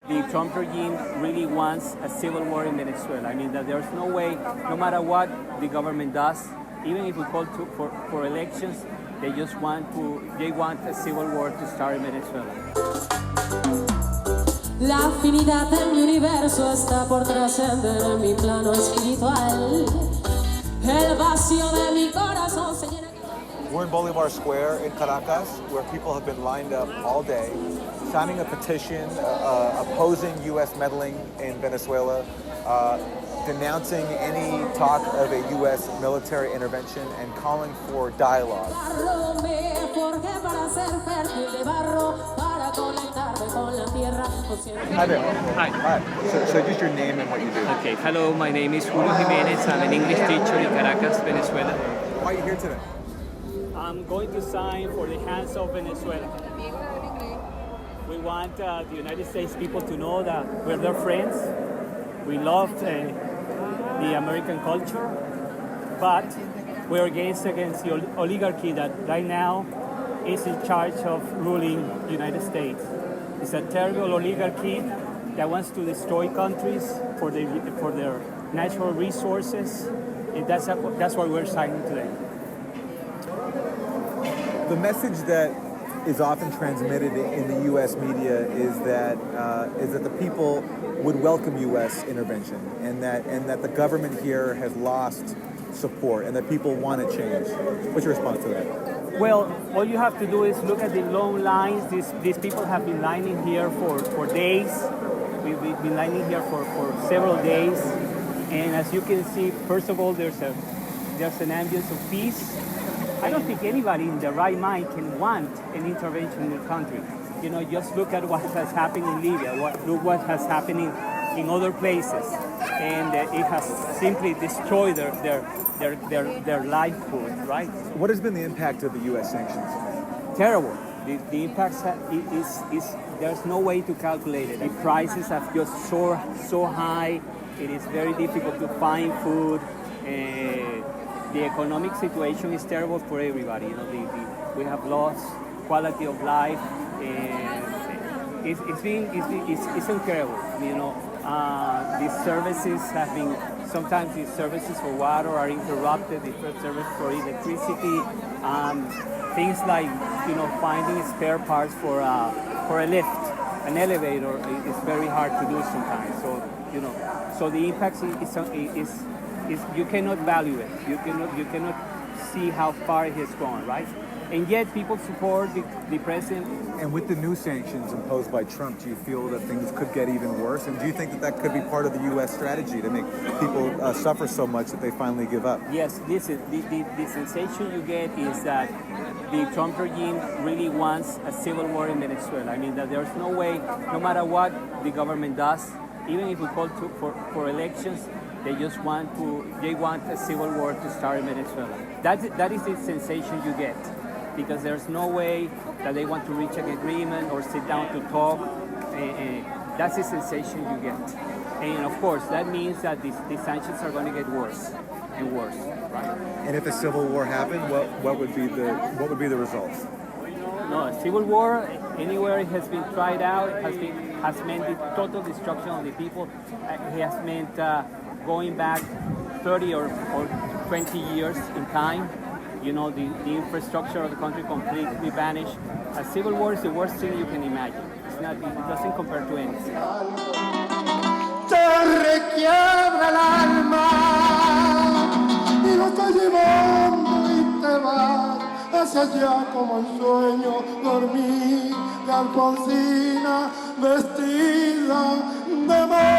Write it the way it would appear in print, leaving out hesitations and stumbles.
the Trump regime really wants a civil war in Venezuela. I mean, that there's no way, no matter what the government does, even if we call for elections, they want a civil war to start in Venezuela. La afinidad de mi universo está por trascender en mi plano espiritual. El vacío de mi corazón se llena. We're in Bolivar Square in Caracas, where people have been lined up all day, signing a petition opposing U.S. meddling in Venezuela, denouncing any talk of a U.S. military intervention, and calling for dialogue. Hi there. Hi. So just your name and what you do. Okay, hello, my name is Julio Jimenez. I'm an English teacher in Caracas, Venezuela. Why are you here today? I'm going to sign for the hands of Venezuela. We want the United States people to know that we're their friends. We love the American culture, but we're against the oligarchy that right now is in charge of ruling the United States. It's a terrible oligarchy that wants to destroy countries for their natural resources, and that's why we're signing today. The message that is often transmitted in the U.S. media is that the people would welcome U.S. intervention, and that the government here has lost support, and that people want to change. What's your response to that? Well, all you have to do is look at the long lines. These people have been lining here for days. We've been lining here for several days, and as you can see, first of all, there's an ambience of peace. I don't think anybody in their right mind can want an intervention in the country. You know, just look at what has happened in Libya, look what has happened in other places, and it has simply destroyed their livelihood, right? What has been the impact of the U.S. sanctions? Terrible. The impact is there's no way to calculate it. The prices have just soared so high. It is very difficult to find food. The economic situation is terrible for everybody. You know, we have lost quality of life, and it's incredible. You know, these services have been, sometimes these services for water are interrupted. The service for electricity, things like, you know, finding spare parts for a lift, an elevator is very hard to do sometimes. So, you know, so the impact is you cannot value it. You cannot see how far it has gone, right? And yet people support the president. And with the new sanctions imposed by Trump, do you feel that things could get even worse? And do you think that could be part of the U.S. strategy to make people suffer so much that they finally give up? Yes, this is the sensation you get is that the Trump regime really wants a civil war in Venezuela. I mean, that there's no way, no matter what the government does, even if we call for elections, they want a civil war to start in Venezuela. That is the sensation you get, because there's no way that they want to reach an agreement or sit down to talk. That's the sensation you get. And of course, that means that these sanctions are going to get worse and worse, right? And if a civil war happened, what would be the results? No, a civil war anywhere it has been tried out has meant the total destruction of the people. It has meant going back 30 or 20 years in time. You know, the infrastructure of the country completely vanished. A civil war is the worst thing you can imagine. It doesn't compare to anything. Te requiebra el alma y lo estás llevando y te vas hacia allá como en sueño dormir de Alfonsina vestida de amor.